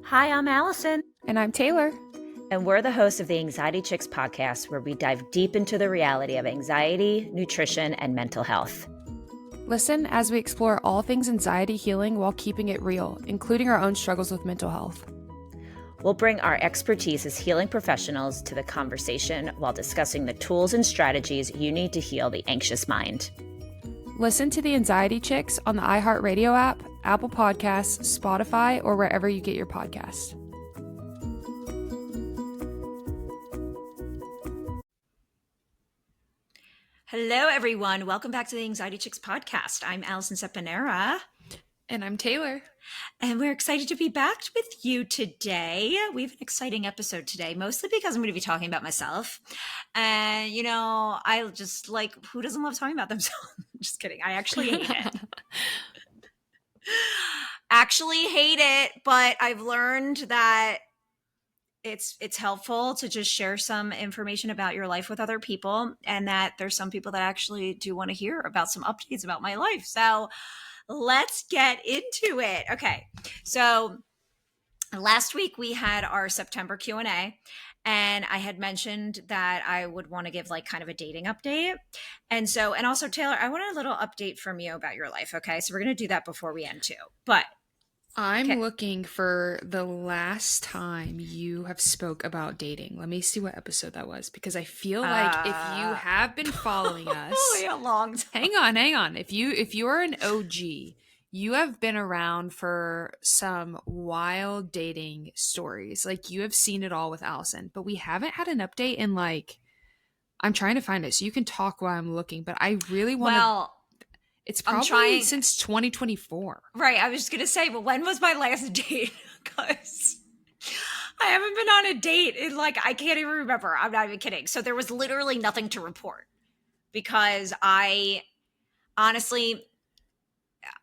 Hi, I'm Alison. And I'm Taylor. And we're the hosts of the Anxiety Chicks podcast, where we dive deep into the reality of anxiety, nutrition, and mental health. Listen as we explore all things anxiety healing while keeping it real, including our own struggles with mental health. We'll bring our expertise as healing professionals to the conversation while discussing the tools and strategies you need to heal the anxious mind. Listen to the Anxiety Chicks on the iHeartRadio app, Apple Podcasts, Spotify, or wherever you get your podcasts. Hello, everyone. Welcome back to the Anxiety Chicks podcast. I'm Alison Sepanera. And I'm Taylor. And we're excited to be back with you today. We have an exciting episode today, mostly because I'm going to be talking about myself. And, I just who doesn't love talking about themselves? Just kidding. I actually hate it. But I've learned that it's helpful to just share some information about your life with other people, and that there's some people that actually do want to hear about some updates about my life. So let's get into it. Okay. So last week we had our September Q&A, and I had mentioned that I would want to give kind of a dating update. And also Taylor, I want a little update from you about your life. Okay. So we're going to do that before we end too, but I'm looking for the last time you have spoke about dating. Let me see what episode that was, because I feel like if you have been following us a long time. Hang on. If you are an OG, you have been around for some wild dating stories. You have seen it all with Alison, but we haven't had an update in I'm trying to find it so you can talk while I'm looking, but I really want to. It's probably since 2024. Right. I was just going to say, well, when was my last date? Because I haven't been on a date in I can't even remember. I'm not even kidding. So there was literally nothing to report, because I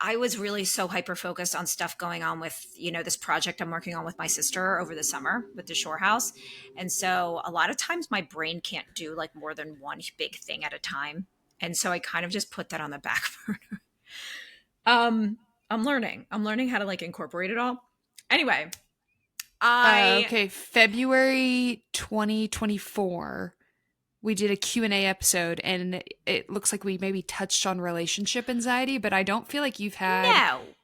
was really so hyper-focused on stuff going on with, this project I'm working on with my sister over the summer with the Shore House. And so a lot of times my brain can't do more than one big thing at a time. And so I kind of just put that on the back burner. I'm learning how to incorporate it all. Anyway, February 2024. We did a Q&A episode, and it looks like we maybe touched on relationship anxiety, but I don't feel like you've had... No. It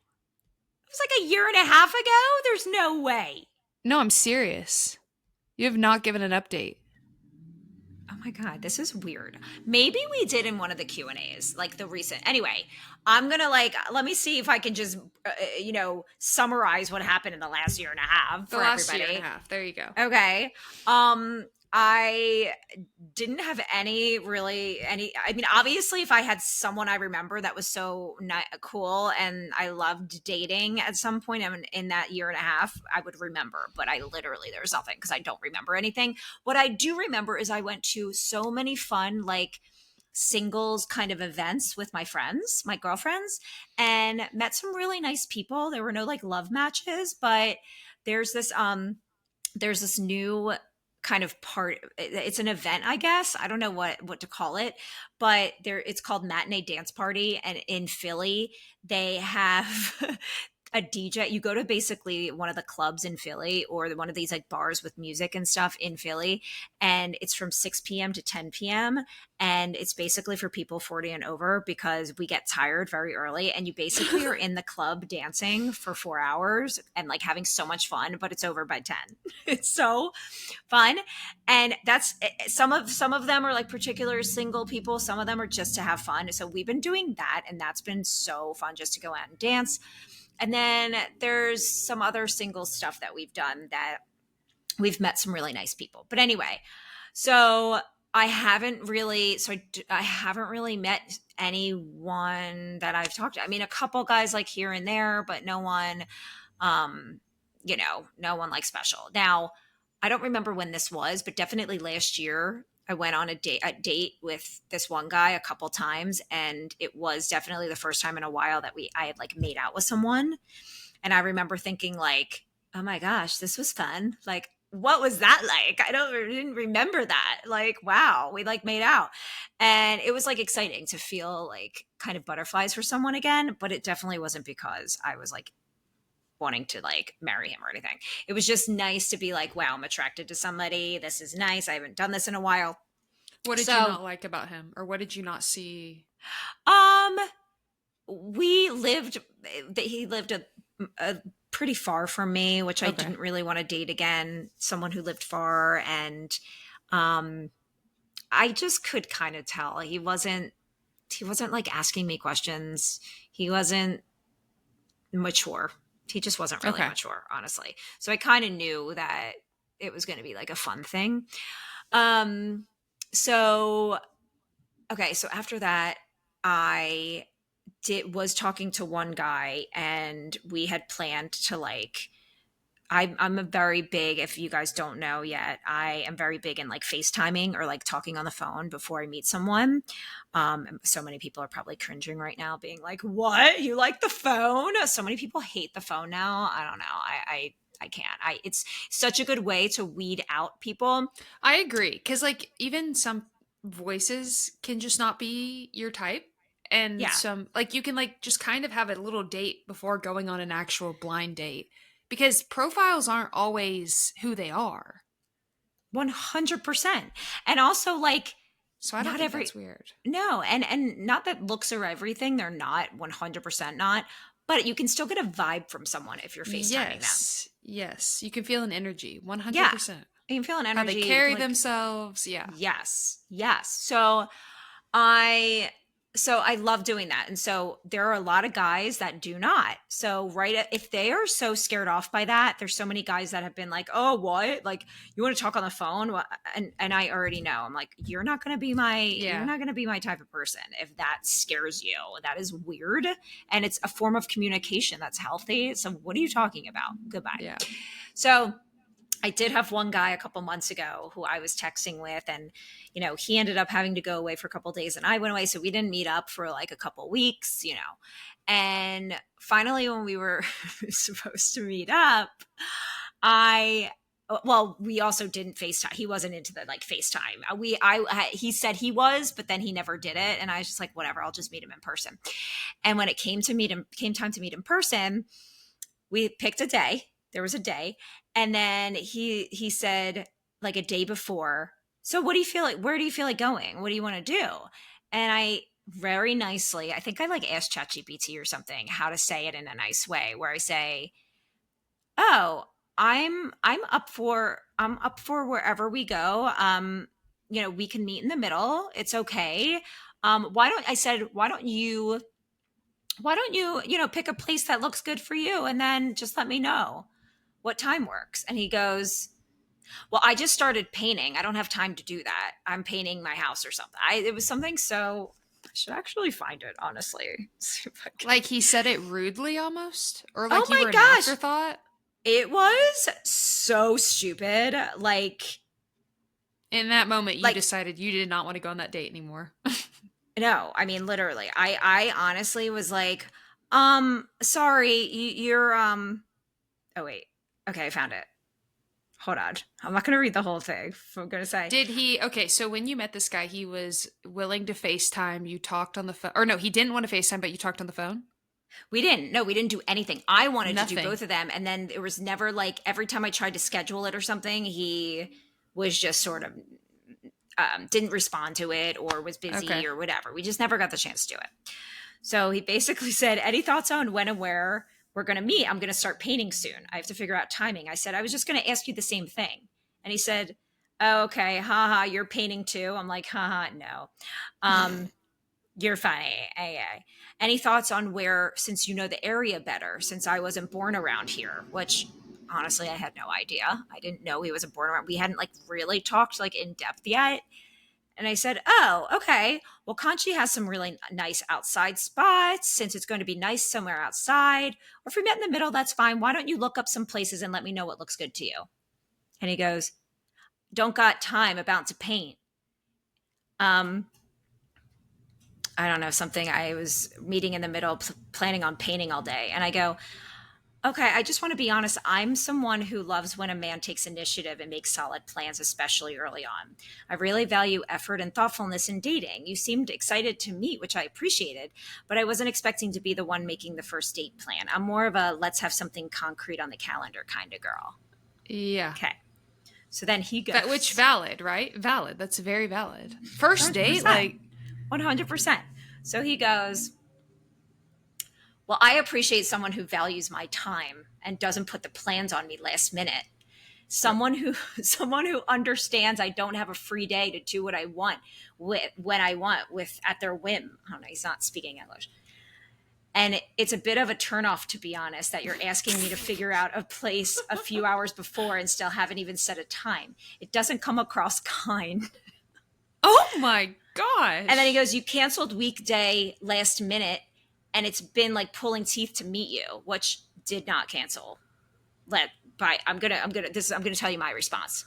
was a year and a half ago. There's no way. No, I'm serious. You have not given an update. Oh my God, this is weird. Maybe we did in one of the Q&As, the recent. Anyway, I'm going to let me see if I can just, summarize what happened in the last year and a half for everybody. Year and a half. There you go. Okay. I didn't have any, obviously if I had someone I remember that was so cool and I loved dating at some point in that year and a half, I would remember, but there was nothing, because I don't remember anything. What I do remember is I went to so many fun, singles kind of events with my friends, my girlfriends, and met some really nice people. There were no love matches, but there's this new kind of part. It's an event, I guess. I don't know what to call it, but it's called Matinee Dance Party. And in Philly, they have a DJ. You go to basically one of the clubs in Philly, or one of these bars with music and stuff in Philly. And it's from 6 p.m. to 10 p.m. And it's basically for people 40 and over, because we get tired very early, and you basically are in the club dancing for 4 hours and having so much fun, but it's over by 10. It's so fun. And that's some of them are particular single people. Some of them are just to have fun. So we've been doing that, and that's been so fun, just to go out and dance. And then there's some other single stuff that we've done that we've met some really nice people. But anyway, so I haven't really met anyone that I've talked to. A couple guys here and there, but no one, no one special. Now, I don't remember when this was, but definitely last year, I went on a date with this one guy a couple times, and it was definitely the first time in a while that I had made out with someone. And I remember thinking oh my gosh, this was fun. What was that like? I didn't remember that. Wow, we made out. And it was exciting to feel kind of butterflies for someone again, but it definitely wasn't because I was wanting to like marry him or anything. It was just nice to be like, wow, I'm attracted to somebody. This is nice. I haven't done this in a while. What did you So, not like about him, or what did you not see? um, we lived, he lived a pretty far from me, which I Okay. didn't really want to date again, someone who lived far. And, um, I just could kind of tell he wasn't like asking me questions. He wasn't mature. He just wasn't really Okay. mature, honestly. So I kind of knew that it was going to be like a fun thing. Um, so okay, so after that, I did was talking to one guy, and we had planned to like I'm a very big, if you guys don't know yet, I am very big in like FaceTiming or like talking on the phone before I meet someone. So many people are probably cringing right now, being like, "What? You like the phone?" So many people hate the phone now. I don't know. I can't. It's such a good way to weed out people. I agree. Because, like, even some voices can just not be your type. And Yeah, some, like, you can, like, just kind of have a little date before going on an actual blind date. Because profiles aren't always who they are. 100%. And also like So I don't not think every that's weird. no, and not that looks are everything. They're not 100% not, but you can still get a vibe from someone if you're FaceTiming them. Yes. Yes. You can feel an energy. Yeah. 100%. You can feel an How they energy. You can carry like themselves. Yeah. yes. Yes. I so I love doing that. And so there are a lot of guys that do not. So right if they are so scared off by that, there's so many guys that have been like, "Oh, what? Like you want to talk on the phone?" And I already know. I'm like, you're Yeah. not going to be my type of person if that scares you. That is weird, and it's a form of communication that's healthy. So what are you talking about? Goodbye. Yeah. So I did have one guy a couple months ago who I was texting with, and he ended up having to go away for a couple days, and I went away, so we didn't meet up for like a couple weeks. And finally, when we were supposed to meet up, I well, we also didn't FaceTime. He wasn't into the like FaceTime. He said he was, but then he never did it, and I was just like, whatever, I'll just meet him in person. And when it came time to meet in person, we picked a day. There was a day, and then he said like a day before, so what do you feel like, where do you feel like going, what do you want to do? And I very nicely, I think I like asked ChatGPT or something how to say it in a nice way, where I say, oh, I'm up for wherever we go. We can meet in the middle, it's okay. Why don't you pick a place that looks good for you, and then just let me know what time works. And he goes, well, I just started painting. I don't have time to do that. I'm painting my house or something. It was something, so I should actually find it, honestly. See if I can. Like he said it rudely almost? Or Oh like you my were an gosh. afterthought? It was so stupid. In that moment, you Like, decided you did not want to go on that date anymore. no, I mean, literally, I honestly was like, sorry, you're, oh, wait. Okay, I found it. Hold on. I'm not going to read the whole thing. I'm going to say, Did he? Okay, so when you met this guy, he was willing to FaceTime. You talked on the phone. Or no, he didn't want to FaceTime, but you talked on the phone? we didn't do anything. I wanted to do Nothing. both of them. And then there was never like, every time I tried to schedule it or something, he was just sort of, didn't respond to it or was busy Okay. or whatever. We just never got the chance to do it. So he basically said, any thoughts on when and where we're going to meet? I'm going to start painting soon. I have to figure out timing. I said, I was just going to ask you the same thing. And he said, oh, okay, haha, you're painting too. I'm like, haha, no. Um, you're funny. Any thoughts on where, since you know the area better, since I wasn't born around here, which honestly, I had no idea. I didn't know he wasn't born around. We hadn't like really talked like in depth yet. And I said, oh, okay. Well, Conchi has some really nice outside spots since it's going to be nice somewhere outside. Or if we met in the middle, that's fine. Why don't you look up some places and let me know what looks good to you? And he goes, don't got time, about to paint. Um, I don't know, something, I was meeting in the middle, planning on painting all day. And I go, Okay, I just want to be honest. I'm someone who loves when a man takes initiative and makes solid plans, especially early on. I really value effort and thoughtfulness in dating. You seemed excited to meet, which I appreciated, but I wasn't expecting to be the one making the first date plan. I'm more of a let's have something concrete on the calendar kind of girl. Yeah. Okay. So then he Which goes, valid, right? Valid. That's very valid. First date, 100%. like, 100%. So he goes, well, I appreciate someone who values my time and doesn't put the plans on me last minute. oh, Someone who someone who understands I don't have a free day to do what I want with when I want with at their whim. Oh no, he's not speaking English. And it's a bit of a turnoff, to be honest, that you're asking me to figure out a place a few hours before and still haven't even set a time. It doesn't come across kind. oh my And then he gosh. goes, you canceled weekday last minute and it's been like pulling teeth to meet you, which did not cancel. Let by I'm gonna tell you my response.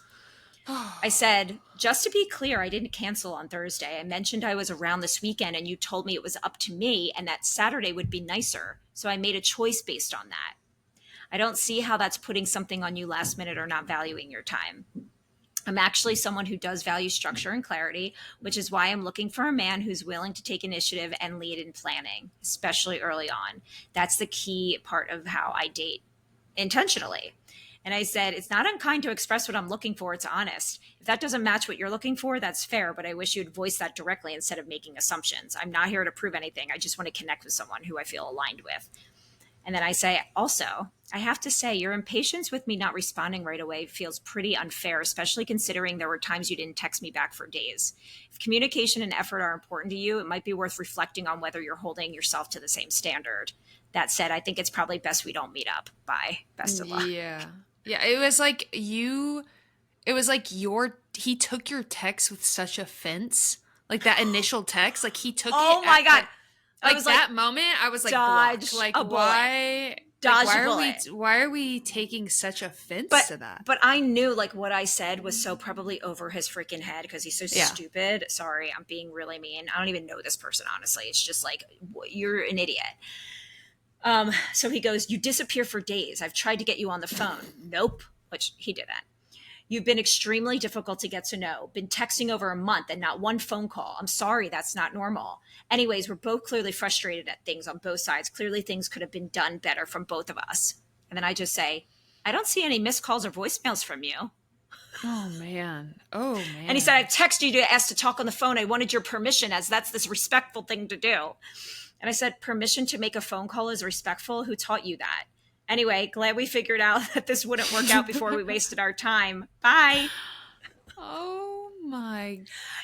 I said, just to be clear, I didn't cancel on Thursday. I mentioned I was around this weekend and you told me it was up to me and that Saturday would be nicer. So I made a choice based on that. I don't see how that's putting something on you last minute or not valuing your time. I'm actually someone who does value structure and clarity, which is why I'm looking for a man who's willing to take initiative and lead in planning, especially early on. That's the key part of how I date intentionally. And I said, it's not unkind to express what I'm looking for. It's honest. If that doesn't match what you're looking for, that's fair, but I wish you'd voice that directly instead of making assumptions. I'm not here to prove anything. I just want to connect with someone who I feel aligned with. And then I say, also, I have to say, your impatience with me not responding right away feels pretty unfair, especially considering there were times you didn't text me back for days. If communication and effort are important to you, it might be worth reflecting on whether you're holding yourself to the same standard. That said, I think it's probably best we don't meet up. Bye. Best of luck. Yeah. Yeah, it was like he took your text with such offense. Like that initial text, like he took it Oh my God. I like was like, that moment, I was like block. dodge Like a bullet. Dodge a bullet. why are we taking such offense But to that? but I knew like what I said was so probably over his freaking head because he's so Yeah. stupid. Sorry, I'm being really mean. I don't even know this person honestly. It's just like you're an idiot. So he goes, you disappear for days. I've tried to get you on the phone. Nope, which he didn't. You've been extremely difficult to get to know. Been texting over a month and not one phone call. I'm sorry, that's not normal. Anyways, we're both clearly frustrated at things on both sides. Clearly, things could have been done better from both of us. And then I just say, I don't see any missed calls or voicemails from you. Oh man. Oh And he said, I man. texted you to ask to talk on the phone. I wanted your permission as that's this respectful thing to do. And I said, permission to make a phone call is respectful? Who taught you that? Anyway, glad we figured out that this wouldn't work out before we wasted our time. Bye. Oh my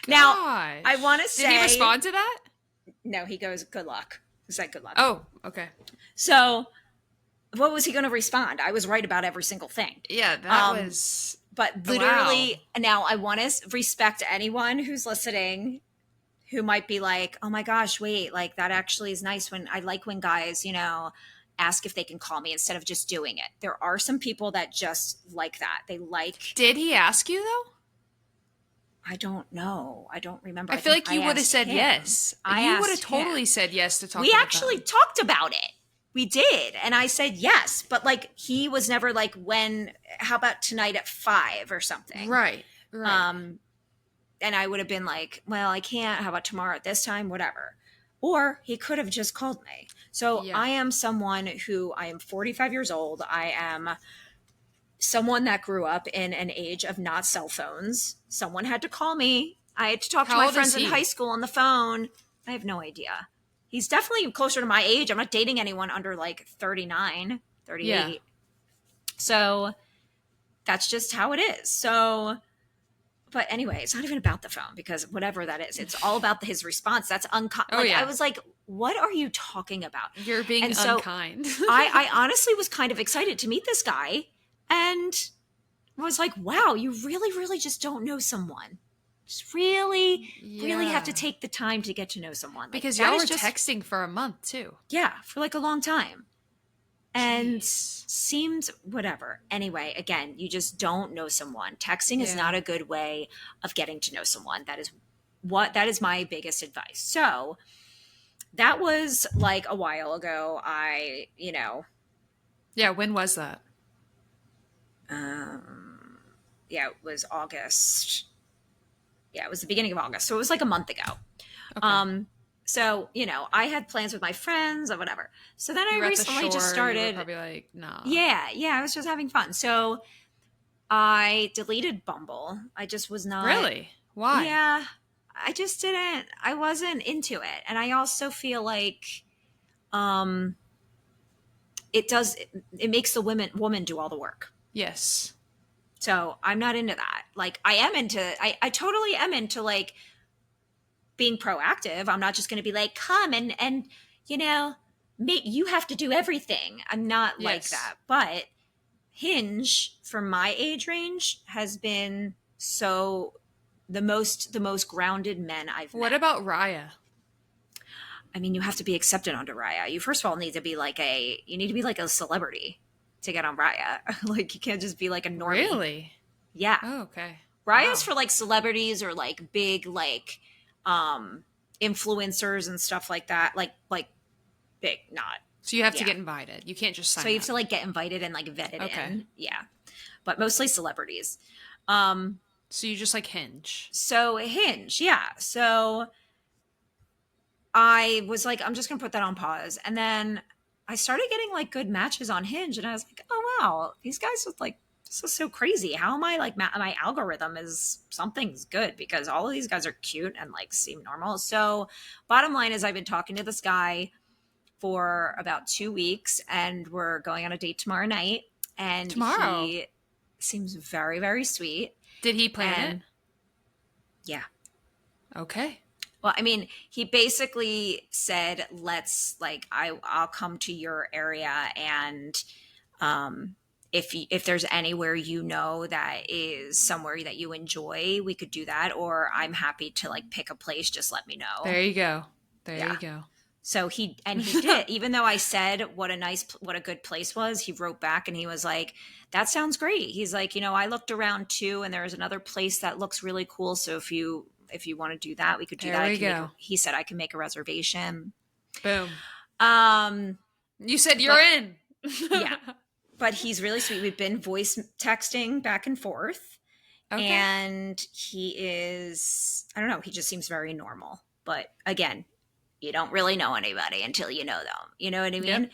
Now, I gosh. want to Did he say, respond to that? no, he goes, good luck. He said, good luck. Oh, okay. So, what was he going to respond? I was right about every single thing. Yeah, that Um, was but wow. literally, now I want to respect anyone who's listening who might be like, oh my gosh, wait, like that actually is nice when I like when guys, ask if they can call me instead of just doing it. There are some people that just like that. They like, Did he ask you though? I don't know. I don't remember. I I feel think like I you would have asked said him. yes. I You would have asked him. totally said yes to talk We on the actually phone. talked about it. We did. And I said yes. But like he was never like, how about tonight at 5 or something? Right. Right. Um, and I would have been like, well, I can't. How about tomorrow at this time? Whatever. Or he could have just called me. So Yeah. I am someone who I am 45 years old. I am someone that grew up in an age of not cell phones. Someone had to call me. I had to talk to How my old is friends in high he? school on the phone. I have no idea. He's definitely closer to my age. I'm not dating anyone under like 39, Yeah. 38. So that's just how it is. So, but anyway, it's not even about the phone because whatever that is, it's all about his response. That's Oh like I yeah. was like, what are you talking about? You're being And so unkind. I honestly was kind of excited to meet this guy and was like, wow, you really, really just don't know someone. Just really, really have to Yeah. take the time to get to know someone. Like Because that y'all is were just, texting for a month too. yeah, for like a long time. And Jeez. seemed whatever. Anyway, again, you just don't know someone. Texting is Yeah. not a good way of getting to know someone. That is my biggest advice. So that was like a while ago. I Yeah, when was that? Um, yeah, it was August. Yeah, it was the beginning of August. So it was like a month ago. Okay. Um, so, I had plans with my friends or whatever. So then You I were at the recently just shore, you were started, probably like, nah. yeah, I was just having fun. So I deleted Bumble. I just was not, Really? Why? yeah, I wasn't into it. And I also feel like, um, it makes the woman do all the work. Yes. So I'm not into that. Like I totally am into like being proactive. I'm not just going to be like, come and, you know, make you have to do everything. I'm not like Yes. that. But Hinge for my age range has been so the most grounded men I've What met. about Raya? I mean, you have to be accepted on Raya. You first of all need to be like a celebrity to get on Raya. Like you can't just be like a normie. Really? Yeah. Oh, okay. Raya's Wow. for like celebrities or like big um influencers and stuff like that. Like big, not So you have to yeah. get invited. You can't just So sign you have up. to like get invited and like vetted Okay. in. Yeah. But mostly celebrities. Um So you just like Hinge. so Hinge, yeah. So I was like, I'm just gonna put that on pause. And then I started getting like good matches on Hinge, and I was like, oh wow, these guys are like, this is so crazy. How am I like my algorithm is something's good because all of these guys are cute and like seem normal. So bottom line is I've been talking to this guy for about 2 weeks, and we're going on a date tomorrow night. And Tomorrow. he seems very, very sweet. Did he plan it? And yeah, Okay. well, I mean, he basically said, "Let's like I'll come to your area, and um, if there's anywhere that is somewhere that you enjoy, we could do that. Or I'm happy to like pick a place. Just let me know." There you go. There Yeah. you go. So he did. Even though I said what a good place was, he wrote back and he was like, "That sounds great." He's like, I looked around too, and there's another place that looks really cool. So if you want to do that, we could do There that. I we can make a. go. He said I can make a reservation. Boom. Um, You said you're but in. yeah, but he's really sweet. We've been voice texting back and forth, Okay. and he is. I don't know. He just seems very normal. But again, you don't really know anybody until you know them. You know what I Yep.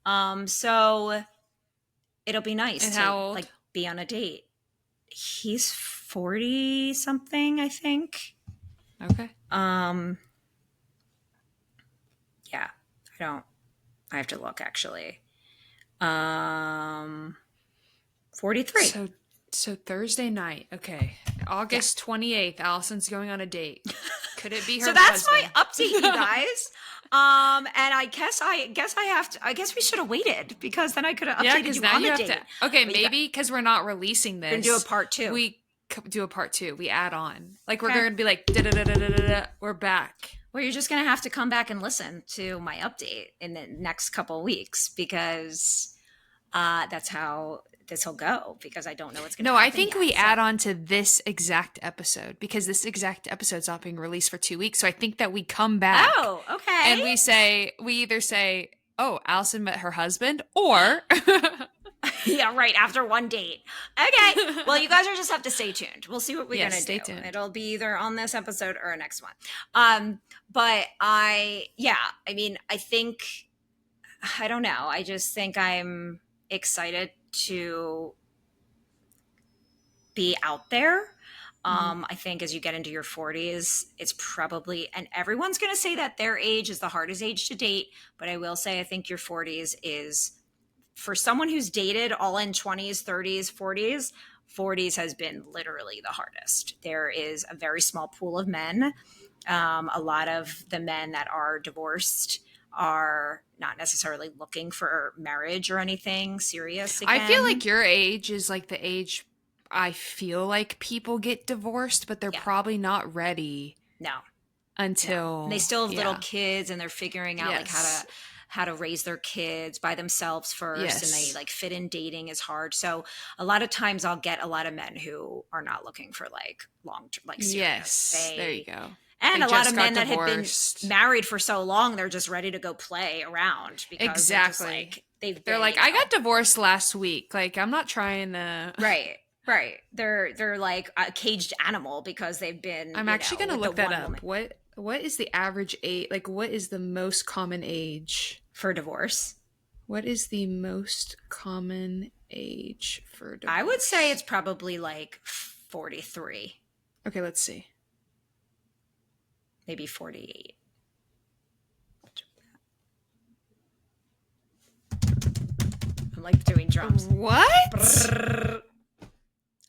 mean? So it'll be nice And to how old? like be on a date. He's 40 something, I think. Okay. Um, yeah, I have to look actually. Um, 43. So so Thursday night. Okay. Yeah. August 28th, Allison's going on a date. Could it be So her that's my husband? update, you guys. And I guess we should have waited because then I could have Yeah, updated because you now on you the have to. date. Okay, But you got maybe because we're not releasing we're gonna do a this, part two. we do a part two. We add on. Like we're Okay. going to be like, da da da da da da da. We're back. Well, you're just going to have to come back and listen to my update in the next couple of weeks because that's how this will go because I don't know what's going to No, I happen think yet. we So, add on to this exact episode because this exact episode's not being released for 2 weeks. So I think that we come back oh, okay. and we either say, "Oh, Allison met her husband," or Yeah, right. After one date. Okay. Well, you guys are just have to stay tuned. We'll see what we're yes, going to stay do. tuned. It'll be either on this episode or a next one. But I mean, I don't know. I just think I'm excited to be out there. Hmm. I think as you get into your 40s, it's probably, and everyone's going to say that their age is the hardest age to date. But I will say, I think your 40s is, for someone who's dated all in 20s, 30s, 40s has been literally the hardest. There is a very small pool of men. A lot of the men that are divorced are not necessarily looking for marriage or anything serious I feel like again. your age is like the age I feel like people get divorced, but they're Yeah, probably not ready no, no. And they until still have little yeah. kids and they're figuring out like Yes. how to raise their kids by themselves first, and they Yes. like fit in dating is hard. So a lot of times I'll get a lot of men who are not looking for like long term like serious. Yes. There you go. And They a lot of just got men that have been divorced. married for so long, they're just ready to go play around because they're just Exactly. like, they've They're been, like, I got divorced last week. Like, I'm not trying to. right, right. They're like a caged animal because they've been, I'm actually gonna with the look that one up. woman What is the average age? Like, what is the most common age? for divorce. What is the most common age for I would say divorce? it's probably like 43, Okay, let's see. maybe 48. I'm like doing drums. What? Brrr.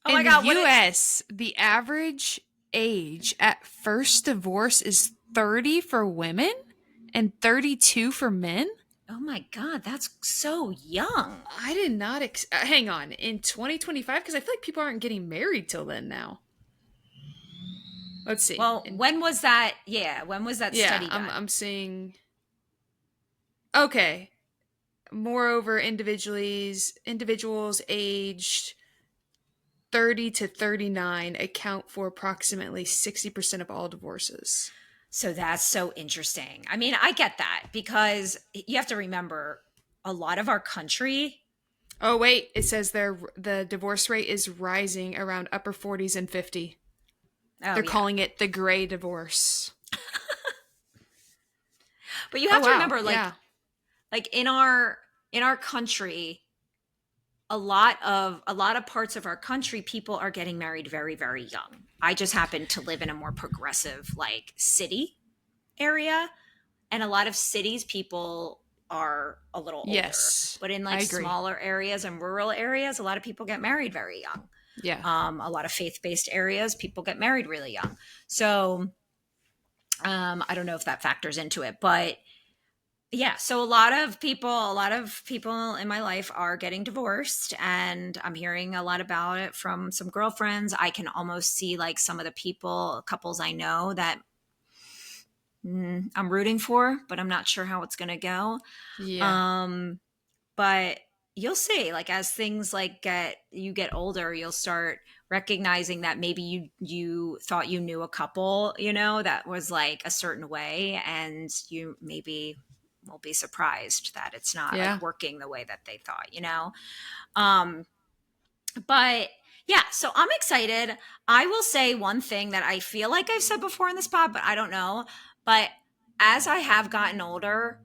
Oh In my the God, what it, US, the average age at first divorce is 30 for women and 32 for men? oh my God, that's so young. I did not hang on. In 2025 because I feel like people aren't getting married till then now. Let's see. Well, when was that? Yeah, when was that Yeah, study I'm done? I'm seeing okay. Moreover, individuals aged 30 to 39 account for approximately 60% of all divorces. So that's so interesting. I mean, I get that because you have to remember a lot of our country. Oh wait, it says the divorce rate is rising around upper 40s and 50. Oh They're yeah. calling it the gray divorce. But you Oh have to wow. remember Yeah. like in our country, a lot of parts of our country people are getting married very very young. I just happen to live in a more progressive like city area, and a lot of cities people are a little older, Yes. but in I like agree. smaller areas and rural areas a lot of people get married very young. Yeah. A lot of faith-based areas people get married really young. So I don't know if that factors into it, but yeah, so a lot of people in my life are getting divorced, and I'm hearing a lot about it from some girlfriends. I can almost see like some of the couples I know that I'm rooting for, but I'm not sure how it's going to go. Yeah. Um, but you'll see, like as things like get older, you'll start recognizing that maybe you thought you knew a couple, that was like a certain way, and you maybe will be surprised that it's not like Yeah. working the way that they thought. Um, but yeah, so I'm excited. I will say one thing that I feel like I've said before in this pod, but I don't know. But as I have gotten older,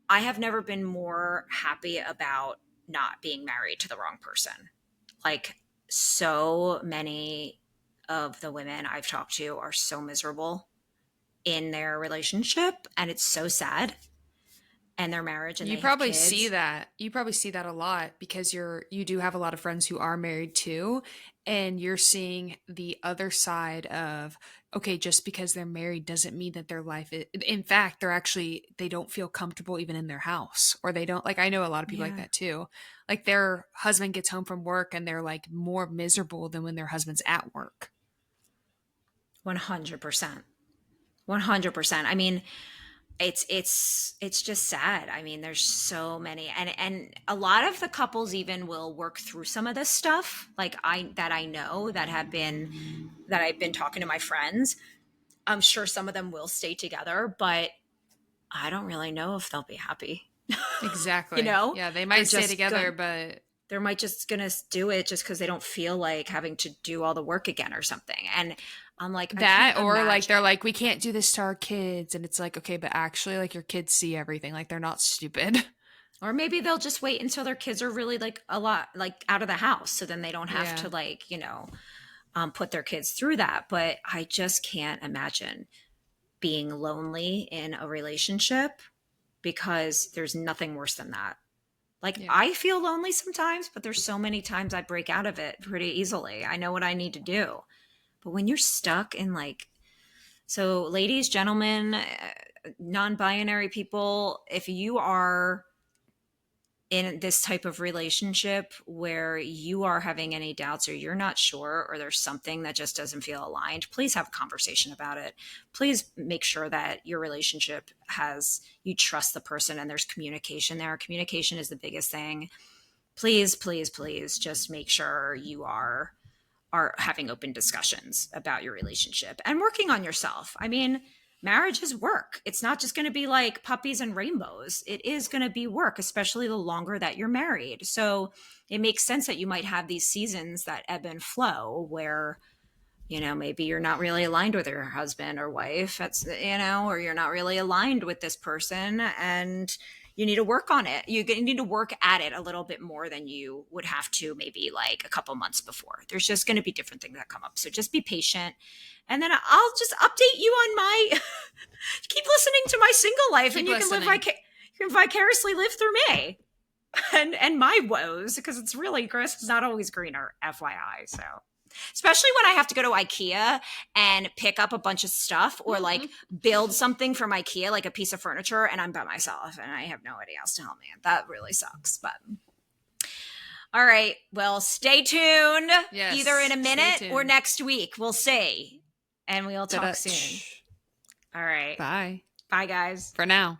I have never been more happy about not being married to the wrong person. Like, so many of the women I've talked to are so miserable in their relationship, and it's so sad, and their marriage, and You they have probably see kids. that. You probably see that a lot because you do have a lot of friends who are married too, and you're seeing the other side of okay, just because they're married doesn't mean that their life is, in fact, they don't feel comfortable even in their house or they don't like I know a lot of people like Yeah. that too. Like their husband gets home from work and they're like more miserable than when their husband's at work. 100%. 100%. I mean, it's just sad. I mean, there's so many, and a lot of the couples even will work through some of this stuff. Like I know that I've been talking to my friends. I'm sure some of them will stay together, but I don't really know if they'll be happy. you Exactly. know, Yeah, they they're might stay just together, going but they might just gonna do it just because they don't feel like having to do all the work again or something. And I'm like, I that can't or like they're imagine. like we can't do this to our kids and it's like okay but actually like your kids see everything like they're not stupid. Or maybe they'll just wait until their kids are really like a lot like out of the house, so then they don't have Yeah. to like put their kids through that. But I just can't imagine being lonely in a relationship, because there's nothing worse than that. Like Yeah. I feel lonely sometimes, but there's so many times I break out of it pretty easily. I know what I need to do. But when you're stuck in like, so ladies, gentlemen, non-binary people, if you are in this type of relationship where you are having any doubts or you're not sure or there's something that just doesn't feel aligned, please have a conversation about it. Please make sure that your relationship you trust the person and there's communication there. Communication is the biggest thing. Please, please, please just make sure you are are having open discussions about your relationship and working on yourself. I mean, marriage is work. It's not just going to be like puppies and rainbows. It is going to be work, especially the longer that you're married. So it makes sense that you might have these seasons that ebb and flow where, you know, maybe you're not really aligned with your husband or wife. That's, you know, or you're not really aligned with this person and you need to work on it. You need to work at it a little bit more than you would have to maybe like a couple months before. There's just going to be different things that come up. So just be patient. And then I'll just update you on my, keep listening to my single life Keep and you listening. you can vicariously live through me and my woes, because it's really, grass is not always greener, FYI. So especially when I have to go to IKEA and pick up a bunch of stuff or like build something from IKEA, like a piece of furniture, and I'm by myself and I have nobody else to help me. That really sucks. But all right, well, stay tuned. Yes, either in a minute tuned. or next week. We'll see. And we'll talk Da-da. soon. All right. Bye. Bye, guys. For now.